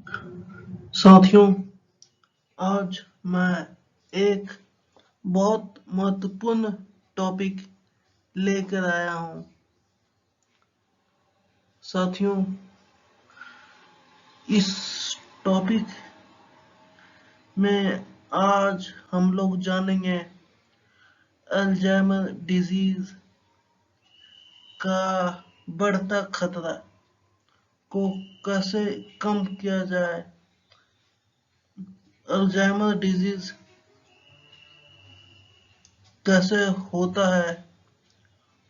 साथियों, आज मैं एक बहुत महत्वपूर्ण टॉपिक लेकर आया हूँ। साथियों, इस टॉपिक में आज हम लोग जानेंगे अल्जाइमर डिजीज का बढ़ता खतरा को कैसे कम किया जाए। अल्जाइमर डिजीज कैसे होता है,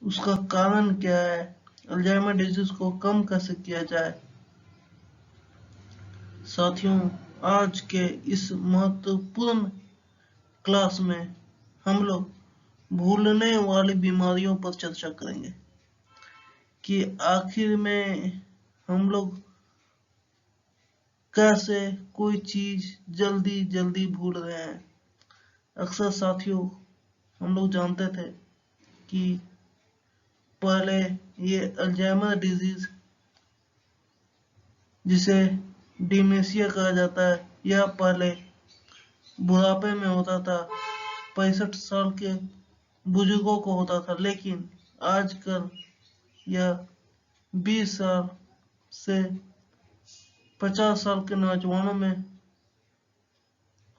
उसका कारण क्या है, अल्जाइमर डिजीज को कम कैसे किया जाए। साथियों, आज के इस महत्वपूर्ण क्लास में हम लोग भूलने वाली बीमारियों पर चर्चा करेंगे कि आखिर में हम लोग कैसे कोई चीज जल्दी जल्दी भूल रहे हैं। अक्सर साथियों, हम लोग जानते थे कि पहले ये अल्जाइमर डिजीज, जिसे डिमेंशिया कहा जाता है, यह पहले बुढ़ापे में होता था, 65 साल के बुजुर्गों को होता था, लेकिन आजकल यह 20 साल से 50 साल के नौजवानों में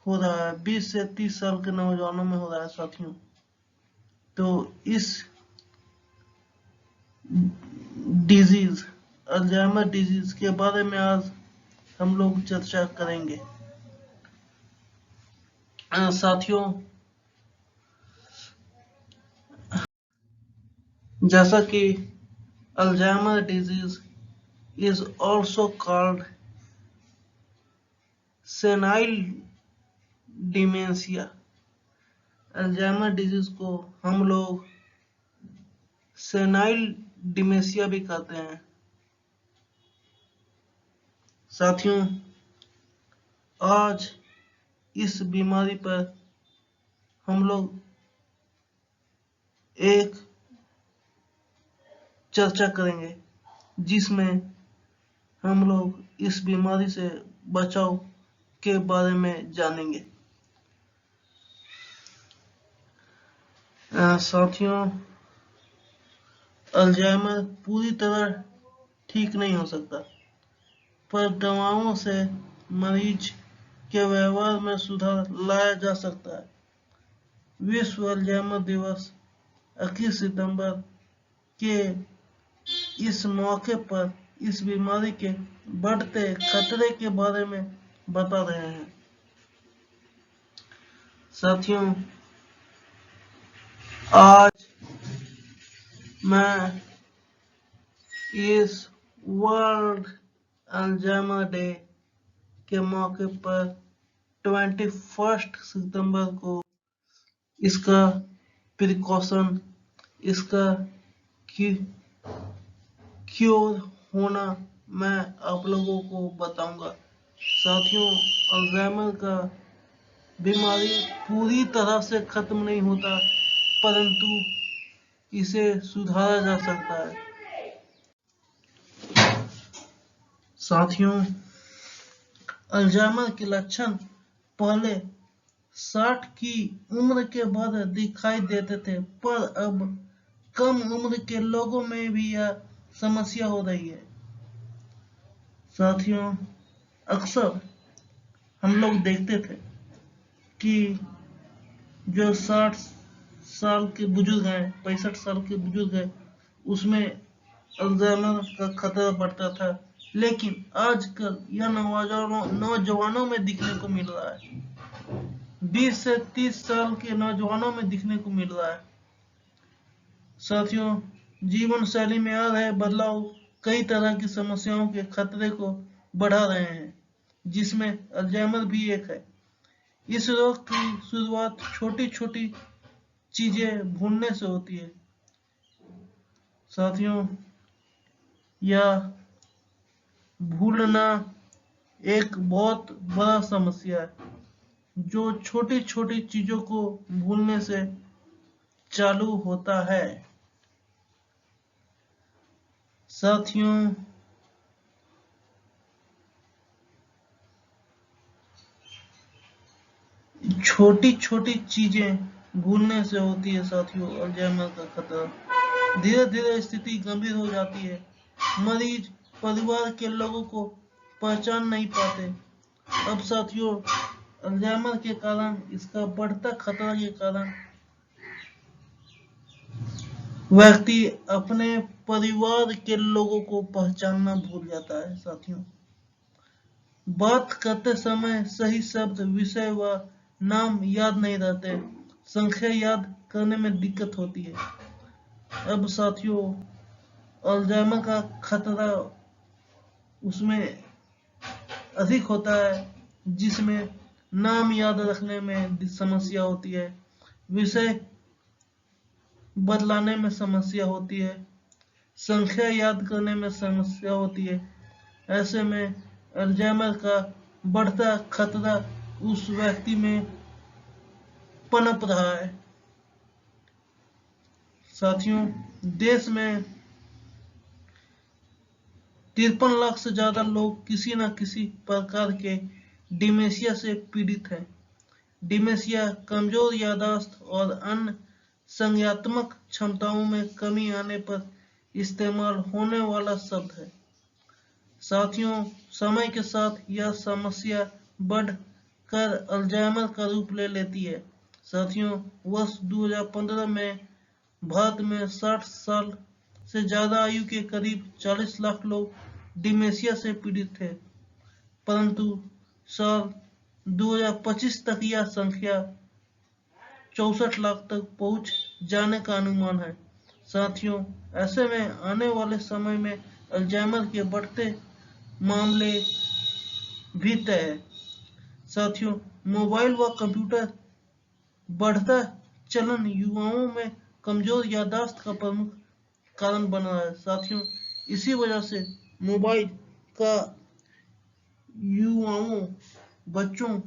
हो रहा है, 20 से 30 साल के नौजवानों में हो रहा है। साथियों, तो इस डिजीज, अल्जाइमर डिजीज के बारे में आज हम लोग चर्चा करेंगे। साथियों, जैसा कि Alzheimer disease is also called senile dementia। Alzheimer disease को हम लोग सेनाइल डिमेंशिया भी कहते हैं। साथियों, आज इस बीमारी पर हम लोग एक चर्चा करेंगे, जिसमें हम लोग इस बीमारी से बचाव के बारे में जानेंगे। साथियों, अल्जाइमर पूरी तरह ठीक नहीं हो सकता, पर दवाओं से मरीज के व्यवहार में सुधार लाया जा सकता है। विश्व अल्जाइमर दिवस 21 सितंबर के इस मौके पर इस बीमारी के बढ़ते खतरे के बारे में बता रहे हैं। साथियों, आज मैं इस वर्ल्ड अल्जाइमर डे के मौके पर 21 सितंबर को इसका प्रिकॉशन, इसका क्योर होना मैं आप लोगों को बताऊंगा। साथियों, अल्जाइमर का बीमारी पूरी तरह से खत्म नहीं होता, परंतु इसे सुधारा जा सकता है। साथियों, अल्जाइमर के लक्षण पहले 60 की उम्र के बाद दिखाई देते थे, पर अब कम उम्र के लोगों में भी यह समस्या हो रही है। साथियों, अक्सर हम लोग देखते थे कि जो 60 साल के बुजुर्ग हैं, 65 साल के बुजुर्ग हैं, उसमें अल्जाइमर का खतरा बढ़ता था, लेकिन आजकल यह नौजवानों में दिखने को मिल रहा है। 20 से 30 साल के नौजवानों में दिखने को मिल रहा है। साथियों, जीवन शैली में आ रहे बदलाव कई तरह की समस्याओं के खतरे को बढ़ा रहे हैं, जिसमें अल्जाइमर भी एक है। इस रोग की शुरुआत छोटी छोटी चीजें भूलने से होती है। साथियों, यह भूलना एक बहुत बड़ा समस्या है, जो छोटी छोटी चीजों को भूलने से चालू होता है। साथियों, छोटी छोटी चीजें भूलने से होती है साथियों अल्जाइमर का खतरा। धीरे धीरे स्थिति गंभीर हो जाती है। मरीज परिवार के लोगों को पहचान नहीं पाते। अब साथियों अल्जाइमर के कारण, इसका बढ़ता खतरा के कारण व्यक्ति अपने परिवार के लोगों को पहचानना भूल जाता है साथियों। बात करते समय सही शब्द, विषय व नाम याद नहीं रहते। संख्या याद करने में दिक्कत होती है। अब साथियों अल्जाइमर का खतरा उसमें अधिक होता है जिसमें नाम याद रखने में समस्या होती है, विषय बदलाने में समस्या होती है, संख्या याद करने में समस्या होती है। ऐसे में अल्जाइमर का बढ़ता खतरा उस व्यक्ति में पनप रहा है। साथियों देश में 53 लाख से ज्यादा लोग किसी न किसी प्रकार के डिमेंशिया से पीड़ित हैं। डिमेंशिया कमजोर याददाश्त और अन्य संज्ञानात्मक क्षमताओं में कमी आने पर इस्तेमाल होने वाला शब्द है। साथियों समय के साथ यह समस्या बढ़ कर अल्जाइमर का रूप ले लेती है। साथियों वर्ष 2015 में भारत में 60 साल से ज्यादा आयु के करीब 40 लाख लोग डिमेंशिया से पीड़ित थे, परंतु साल 2025 तक यह संख्या 64 लाख तक पहुंच जाने का अनुमान है। साथियों ऐसे में आने वाले समय में अल्जाइमर के बढ़ते मामले भी तय है। साथियों मोबाइल व कंप्यूटर बढ़ता चलन युवाओं में कमजोर याददाश्त का प्रमुख कारण बन रहा है। साथियों इसी वजह से मोबाइल का युवाओं, बच्चों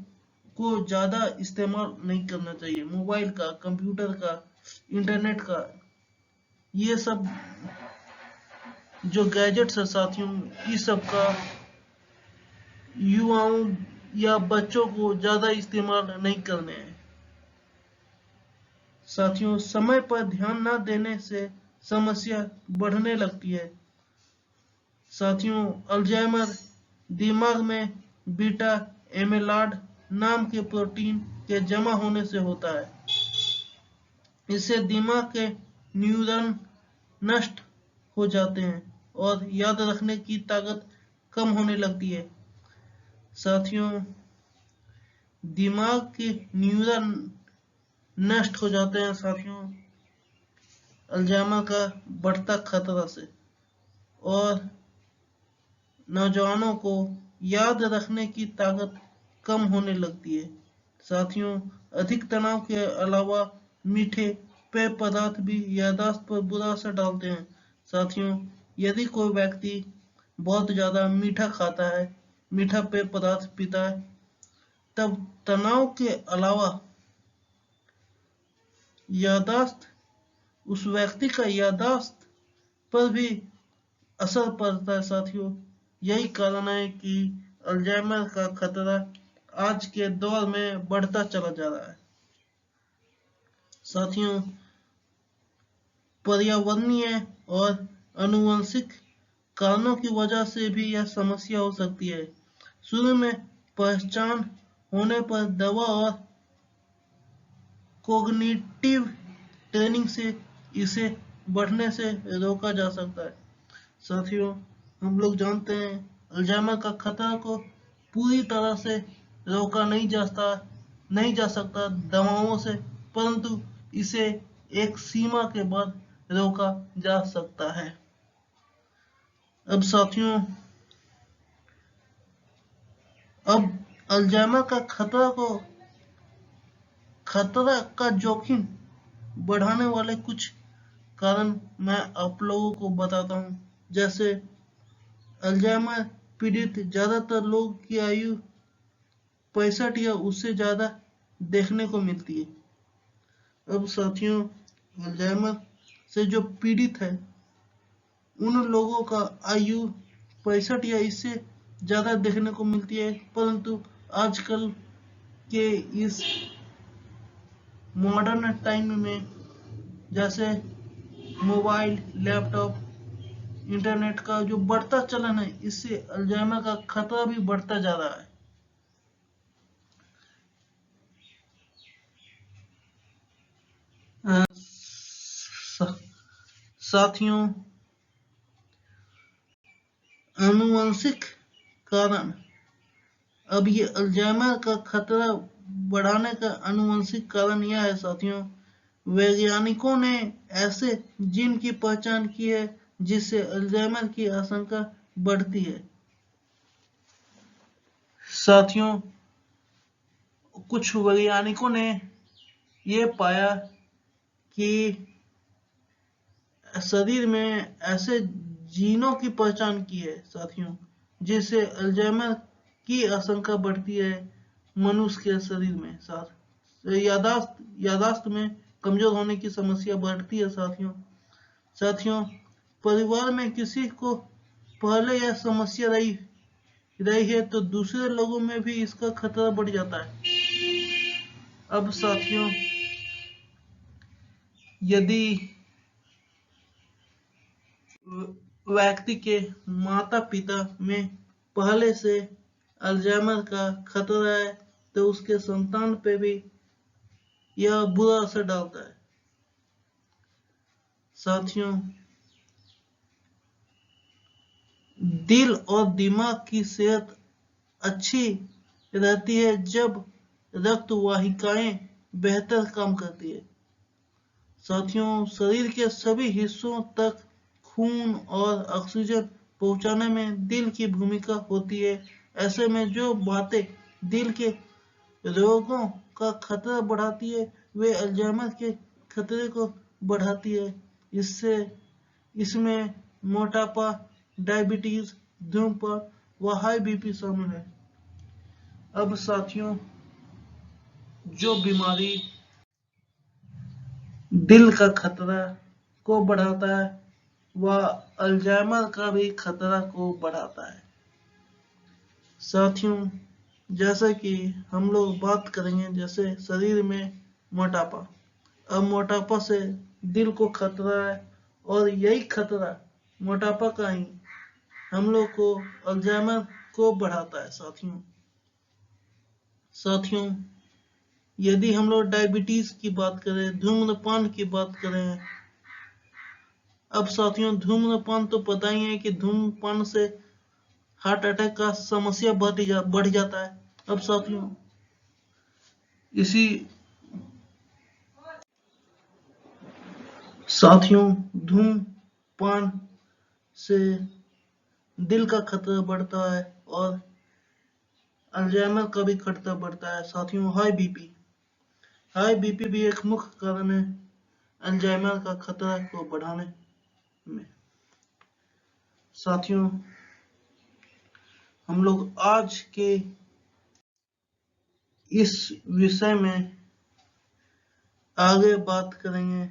को ज्यादा इस्तेमाल नहीं करना चाहिए। मोबाइल का, कंप्यूटर का, इंटरनेट का, ये सब जो गैजेट्स है साथियों, इस सब का युवाओं या बच्चों को ज्यादा इस्तेमाल नहीं करने हैं। साथियों समय पर ध्यान न देने से समस्या बढ़ने लगती है। साथियों अल्जाइमर दिमाग में बीटा एमिलॉइड नाम के प्रोटीन के जमा होने से होता है। इससे दिमाग के न्यूरॉन नष्ट हो जाते हैं और याद रखने की ताकत कम होने लगती है। साथियों दिमाग के न्यूरॉन नष्ट हो जाते हैं साथियों अल्जाइमर का बढ़ता खतरा से, और नौजवानों को याद रखने की ताकत कम होने लगती है। साथियों अधिक तनाव के अलावा मीठे पेय पदार्थ भी याददाश्त पर बुरा असर डालते हैं। साथियों यदि कोई व्यक्ति बहुत ज्यादा मीठा खाता है, मीठा पेय पदार्थ पीता है, तब तनाव के अलावा याददाश्त, उस व्यक्ति का याददाश्त पर भी असर पड़ता है। साथियों यही कारण है कि अल्जाइमर का खतरा आज के दौर में बढ़ता चला जा रहा है। साथियों पर्यावरणीय और आनुवंशिक कारणों की वजह से भी यह समस्या हो सकती है। शुरू में पहचान होने पर दवा और कोग्निटिव ट्रेनिंग से इसे बढ़ने से रोका जा सकता है। साथियों हम लोग जानते हैं अल्जाइमर का खतरा को पूरी तरह से रोका नहीं जा सकता दवाओं से, परंतु इसे एक सीमा के बाद रोका जा सकता है। अब साथियों अब अल्जाइमर का खतरा का जोखिम बढ़ाने वाले कुछ कारण मैं आप लोगों को बताता हूँ। जैसे अल्जाइमर पीड़ित ज्यादातर लोग की आयु 65 या उससे ज्यादा देखने को मिलती है। अब साथियों अल्जाइमर से जो पीड़ित है उन लोगों का आयु 65 या इससे ज्यादा देखने को मिलती है, परंतु आजकल के इस मॉडर्न टाइम में जैसे मोबाइल, लैपटॉप, इंटरनेट का जो बढ़ता चलन है, इससे अल्जाइमर का खतरा भी बढ़ता जा रहा है। साथियों, आनुवंशिक कारण, अब ये अल्जाइमर का खतरा बढ़ाने का आनुवंशिक कारण यह है साथियों, वैज्ञानिकों ने ऐसे जीन की पहचान की है जिससे अल्जाइमर की आशंका बढ़ती है। साथियों, कुछ वैज्ञानिकों ने ये पाया कि शरीर में ऐसे जीनों की पहचान की है साथियों, जिससे अल्जाइमर की आशंका बढ़ती है मनुष्य के शरीर में। यादाश्त में कमजोर होने की समस्या बढ़ती है साथियों, परिवार में किसी को पहले यह समस्या रही है तो दूसरे लोगों में भी इसका खतरा बढ़ जाता है। अब साथियों, यदि व्यक्ति के माता पिता में पहले से अल्जाइमर का खतरा है तो उसके संतान पे भी यह बुरा असर डालता है। साथियों, दिल और दिमाग की सेहत अच्छी रहती है जब रक्त वाहिकाएं बेहतर काम करती है। साथियों, शरीर के सभी हिस्सों तक खून और ऑक्सीजन पहुंचाने में दिल की भूमिका होती है। ऐसे में जो बातें दिल के रोगों का खतरा बढ़ाती है वे अल्जाइमर के खतरे को बढ़ाती है। इसमें मोटापा, डायबिटीज, धूम्रपान व हाई बीपी शामिल है। अब साथियों, जो बीमारी दिल का खतरा को बढ़ाता है वह अल्जाइमर का भी खतरा को बढ़ाता है। साथियों, जैसा कि हम लोग बात करेंगे जैसे शरीर में मोटापा, अब मोटापा से दिल को खतरा है और यही खतरा मोटापा का ही हम लोग को अल्जाइमर को बढ़ाता है। साथियों, यदि हम लोग डायबिटीज की बात करें, धूम्रपान की बात करें, अब साथियों धूम्रपान तो पता ही है कि धूम्रपान से हार्ट अटैक का समस्या बढ़ जाता है। अब साथियों धूम्रपान से दिल का खतरा बढ़ता है और अल्जाइमर का भी खतरा बढ़ता है। साथियों, हाई बीपी भी एक मुख्य कारण है अल्जाइमर का खतरा को बढ़ाने में। साथियों, हम लोग आज के इस विषय में आगे बात करेंगे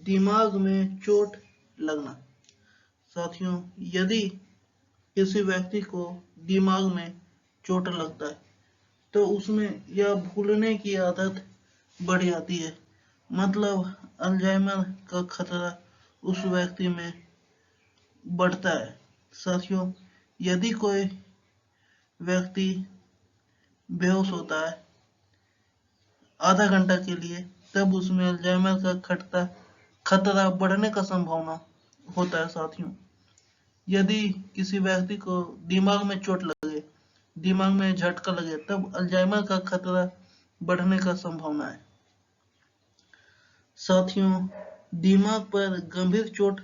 दिमाग में चोट लगना। साथियों, यदि किसी व्यक्ति को दिमाग में चोट लगता है तो उसमें यह भूलने की आदत बढ़ जाती है, मतलब अल्जाइमर का खतरा उस व्यक्ति में बढ़ता है। साथियों, यदि कोई व्यक्ति बेहोश होता है आधा घंटा के लिए तब उसमें अल्जाइमर का खतरा बढ़ने का संभावना होता है। साथियों, यदि किसी व्यक्ति को दिमाग में चोट लगे, दिमाग में झटका लगे तब अल्जाइमर का खतरा बढ़ने का संभावना है। साथियों, दिमाग पर गंभीर चोट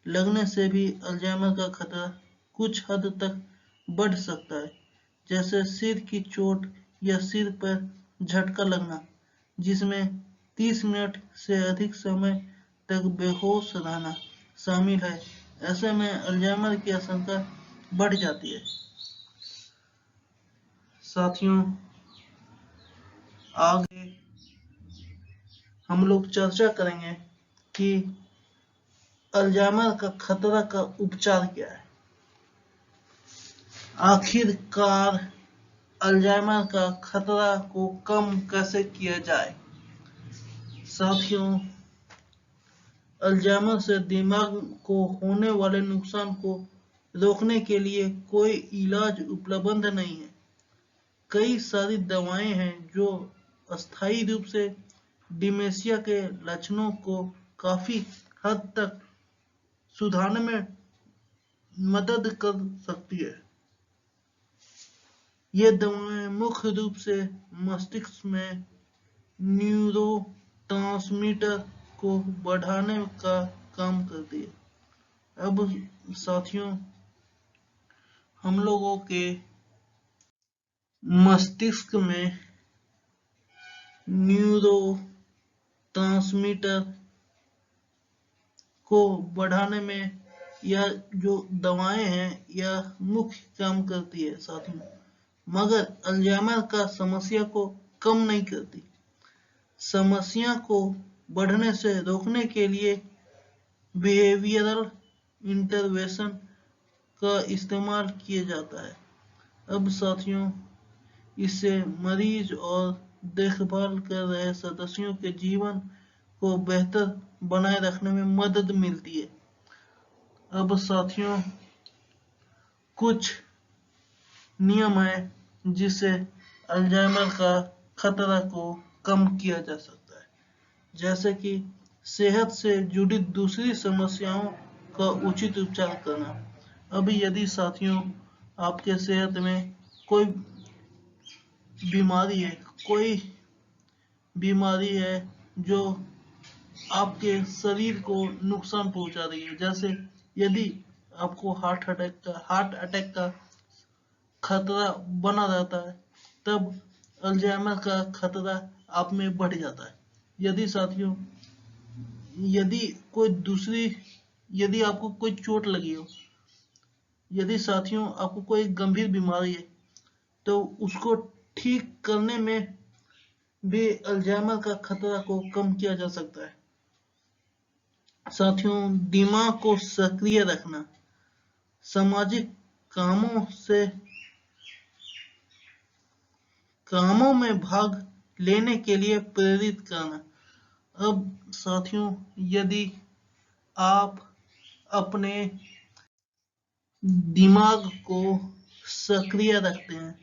लगने से भी अल्जाइमर का खतरा कुछ हद तक बढ़ सकता है, जैसे सिर की चोट या सिर पर झटका लगना जिसमें 30 मिनट से अधिक समय तक बेहोश रहना शामिल है। ऐसे में अल्जाइमर की आशंका बढ़ जाती है। साथियों, आगे हम लोग चर्चा करेंगे कि अल्जाइमर का खतरा का उपचार क्या है। आखिरकार अल्जाइमर का खतरा को कम कैसे किया जाए। साथियों, अल्जाइमर से दिमाग को होने वाले नुकसान को रोकने के लिए कोई इलाज उपलब्ध नहीं है। कई सारी दवाएं हैं जो अस्थायी रूप से डिमेंशिया के लक्षणों को काफी हद तक सुधारने में मदद कर सकती है। ये दवाएं मुख्य रूप से मस्तिष्क में न्यूरोट्रांसमीटर को बढ़ाने का काम करती है। अब साथियों, हम लोगों के मस्तिष्क में न्यूरोट्रांसमीटर को बढ़ाने में यह जो दवाएं हैं यह मुख्य काम करती है साथियों, मगर अल्जाइमर का समस्या को कम नहीं करती। समस्या को बढ़ने से रोकने के लिए बिहेवियरल इंटरवेंशन का इस्तेमाल किया जाता है। अब साथियों, इससे मरीज और देखभाल कर रहे सदस्यों के जीवन को बेहतर बनाए रखने में मदद मिलती है। अब साथियों, कुछ नियम है जिससे अल्जाइमर का खतरा को कम किया जा सकता है, जैसे कि सेहत से जुड़ी दूसरी समस्याओं का उचित उपचार करना। अभी यदि साथियों आपके सेहत में कोई बीमारी है जो आपके शरीर को नुकसान पहुंचा रही है, जैसे यदि आपको हार्ट अटैक का खतरा बना रहता है, तब अल्जाइमर का खतरा आप में बढ़ जाता है। यदि साथियों यदि आपको कोई चोट लगी हो, यदि साथियों आपको कोई गंभीर बीमारी है, तो उसको ठीक करने में भी अल्जाइमर का खतरा को कम किया जा सकता है। साथियों, दिमाग को सक्रिय रखना, सामाजिक कामों में भाग लेने के लिए प्रेरित करना। अब साथियों, यदि आप अपने दिमाग को सक्रिय रखते हैं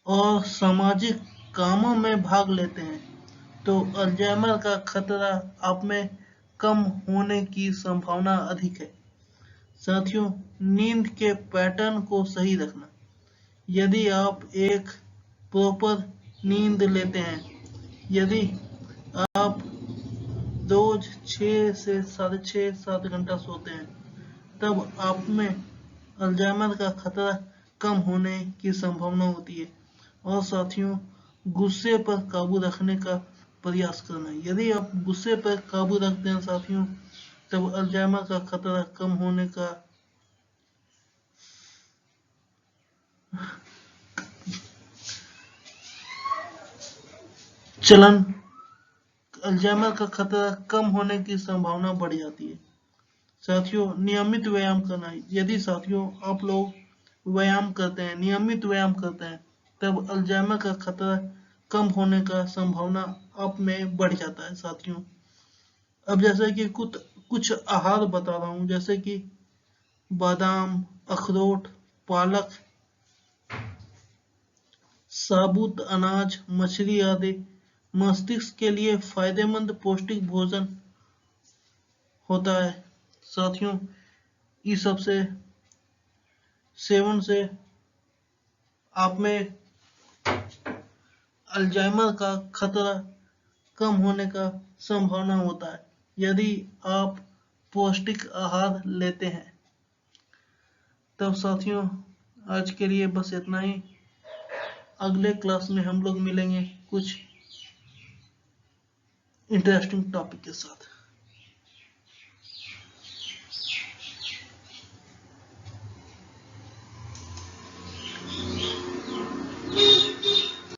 और सामाजिक कामों में भाग लेते हैं, तो अल्जाइमर का खतरा आप में कम होने की संभावना अधिक है। साथियों, नींद के पैटर्न को सही रखना। यदि आप एक प्रॉपर नींद लेते हैं, यदि आप रोज 6 से 6.5-7 घंटा सोते हैं, तब आप में अल्जाइमर का खतरा कम होने की संभावना होती है। और साथियों, गुस्से पर काबू रखने का प्रयास करना। यदि आप गुस्से पर काबू रखते हैं साथियों, तब अल्जाइमर का खतरा कम होने का अल्जाइमर का खतरा कम होने की संभावना बढ़ जाती है। साथियों, नियमित व्यायाम करना। यदि साथियों आप लोग नियमित व्यायाम करते हैं, तब अल्जाइमर का खतरा कम होने का संभावना आप में बढ़ जाता है साथियों। अब जैसे कि कुछ आहार बता रहा हूँ, जैसे कि बादाम, अखरोट, पालक, साबुत अनाज, मछली आदि मस्तिष्क के लिए फायदेमंद पौष्टिक भोजन होता है। साथियों, इस सब से सेवन से आप में अल्जाइमर का खतरा कम होने का संभावना होता है, यदि आप पौष्टिक आहार लेते हैं। तब साथियों, आज के लिए बस इतना ही। अगले क्लास में हम लोग मिलेंगे कुछ इंटरेस्टिंग टॉपिक के साथ।